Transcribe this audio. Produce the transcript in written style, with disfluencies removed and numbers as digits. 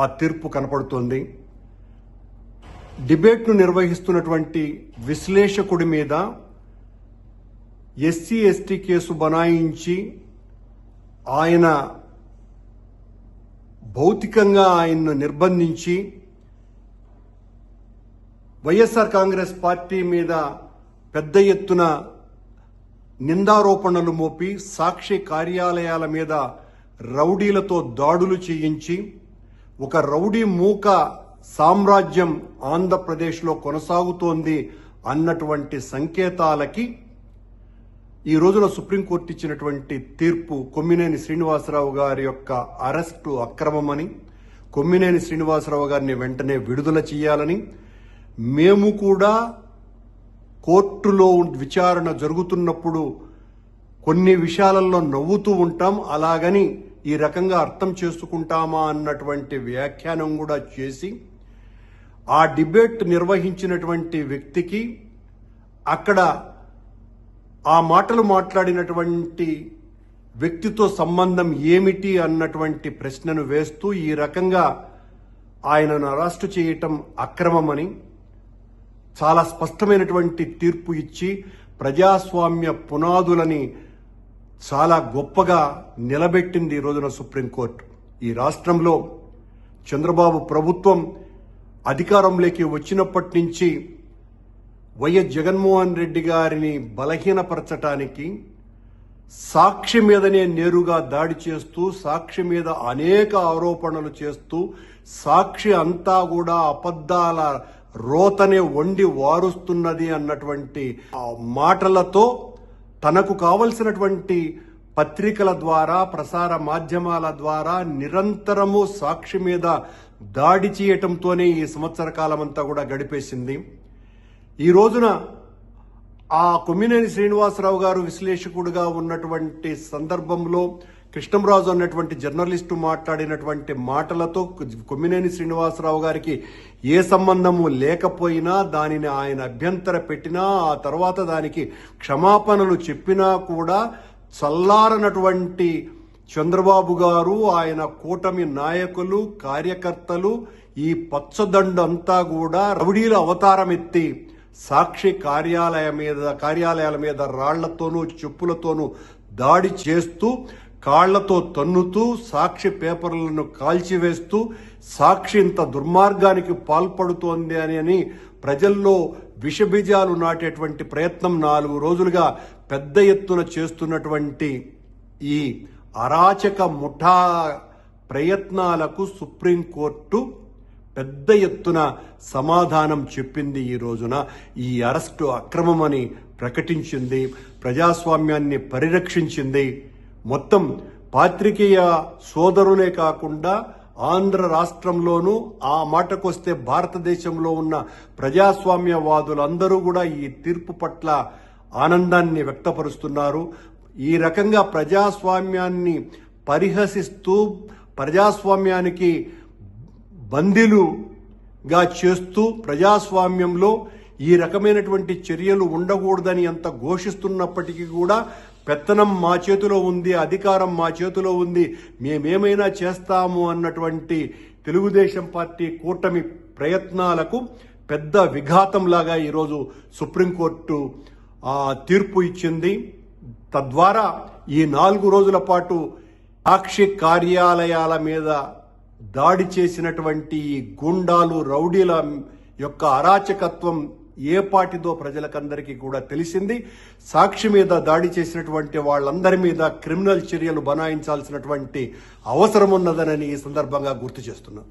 ఆ తీర్పు కనపడుతోంది. డిబేట్ను నిర్వహిస్తున్నటువంటి విశ్లేషకుడి మీద ఎస్సీ ఎస్టీ కేసు బనాయించి ఆయన భౌతికంగా ఆయన్ను నిర్బంధించి వైఎస్ఆర్ కాంగ్రెస్ పార్టీ మీద పెద్ద ఎత్తున నిందారోపణలు మోపి సాక్షి కార్యాలయాల మీద రౌడీలతో దాడులు చేయించి ఒక రౌడీ మూక సామ్రాజ్యం ఆంధ్రప్రదేశ్లో కొనసాగుతోంది అన్నటువంటి సంకేతాలకి ఈ రోజున సుప్రీంకోర్టు ఇచ్చినటువంటి తీర్పు కొమ్మినేని శ్రీనివాసరావు గారి యొక్క అరెస్టు అక్రమమని, కొమ్మినేని శ్రీనివాసరావు గారిని వెంటనే విడుదల చేయాలని, మేము కూడా కోర్టులో విచారణ జరుగుతున్నప్పుడు కొన్ని విషయాలలో నవ్వుతూ ఉంటాం, అలాగని ఈ రకంగా అర్థం చేసుకుంటామా అన్నటువంటి వ్యాఖ్యానం కూడా చేసి ఆ డిబేట్ నిర్వహించినటువంటి వ్యక్తికి అక్కడ ఆ మాటలు మాట్లాడినటువంటి వ్యక్తితో సంబంధం ఏమిటి అన్నటువంటి ప్రశ్నను వేస్తూ ఈ రకంగా ఆయనను అరెస్టు చేయటం అక్రమమని చాలా స్పష్టమైనటువంటి తీర్పు ఇచ్చి ప్రజాస్వామ్య పునాదులని చాలా గొప్పగా నిలబెట్టింది ఈ రోజున సుప్రీంకోర్టు. ఈ రాష్ట్రంలో చంద్రబాబు ప్రభుత్వం అధికారంలోకి వచ్చినప్పటి నుంచి వైఎస్ జగన్మోహన్ రెడ్డి గారిని బలహీనపరచటానికి సాక్షి మీదనే నేరుగా దాడి చేస్తూ, సాక్షి మీద అనేక ఆరోపణలు చేస్తూ, సాక్షి అంతా కూడా అబద్ధాల రోతనే వండి వారుస్తున్నది అన్నటువంటి మాటలతో తనకు కావలసినటువంటి పత్రికల ద్వారా, ప్రసార మాధ్యమాల ద్వారా నిరంతరము సాక్షి మీద దాడి చేయటంతోనే ఈ సంవత్సర కాలమంతా కూడా గడిపేసింది. ఈ రోజున ఆ కొమ్మినేని శ్రీనివాసరావు గారు విశ్లేషకుడుగా ఉన్నటువంటి సందర్భంలో కృష్ణంరాజు అన్నటువంటి జర్నలిస్టు మాట్లాడినటువంటి మాటలతో కొమ్మినేని శ్రీనివాసరావు గారికి ఏ సంబంధము లేకపోయినా, దానిని ఆయన అభ్యంతర పెట్టినా, ఆ తర్వాత దానికి క్షమాపణలు చెప్పినా కూడా చల్లారనటువంటి చంద్రబాబు గారు, ఆయన కూటమి నాయకులు, కార్యకర్తలు, ఈ పచ్చదండంతా కూడా రౌడీల అవతారం ఎత్తి సాక్షి కార్యాలయాల మీద రాళ్లతోనూ చెప్పులతోనూ దాడి చేస్తూ, కాళ్లతో తన్నుతూ, సాక్షి పేపర్లను కాల్చివేస్తూ సాక్షి ఇంత దుర్మార్గానికి పాల్పడుతోంది అని ప్రజల్లో విషబీజాలు నాటేటువంటి ప్రయత్నం 4 రోజులుగా పెద్ద ఎత్తున చేస్తున్నటువంటి ఈ అరాచక ముఠా ప్రయత్నాలకు సుప్రీంకోర్టు పెద్ద ఎత్తున సమాధానం చెప్పింది. ఈ రోజున ఈ అరెస్టు అక్రమమని ప్రకటించింది, ప్రజాస్వామ్యాన్ని పరిరక్షించింది. మొత్తం పాత్రికేయ సోదరులే కాకుండా ఆంధ్ర రాష్ట్రంలోనూ, ఆ మాటకొస్తే భారతదేశంలో ఉన్న ప్రజాస్వామ్యవాదులందరూ కూడా ఈ తీర్పు పట్ల ఆనందాన్ని వ్యక్తపరుస్తున్నారు. ఈ రకంగా ప్రజాస్వామ్యాన్ని పరిహసిస్తూ, ప్రజాస్వామ్యానికి బందీలుగా చేస్తూ, ప్రజాస్వామ్యంలో ఈ రకమైనటువంటి చర్యలు ఉండకూడదని ఎంత ఘోషిస్తున్నప్పటికీ కూడా పెత్తనం మా చేతిలో ఉంది, అధికారం మా చేతిలో ఉంది, మేమేమైనా చేస్తాము అన్నటువంటి తెలుగుదేశం పార్టీ కూటమి ప్రయత్నాలకు పెద్ద విఘాతంలాగా ఈరోజు సుప్రీంకోర్టు తీర్పు ఇచ్చింది. తద్వారా ఈ 4 రోజుల పాటు సాక్షి కార్యాలయాల మీద దాడి చేసినటువంటి ఈ గూండాలు, రౌడీల యొక్క అరాచకత్వం ఏ పాటిదో ప్రజలకందరికీ కూడా తెలిసింది. సాక్షి మీద దాడి చేసినటువంటి వాళ్ళందరి మీద క్రిమినల్ చర్యలు బనాయించాల్సినటువంటి అవసరం ఉన్నదని ఈ సందర్భంగా గుర్తు చేస్తున్నాను.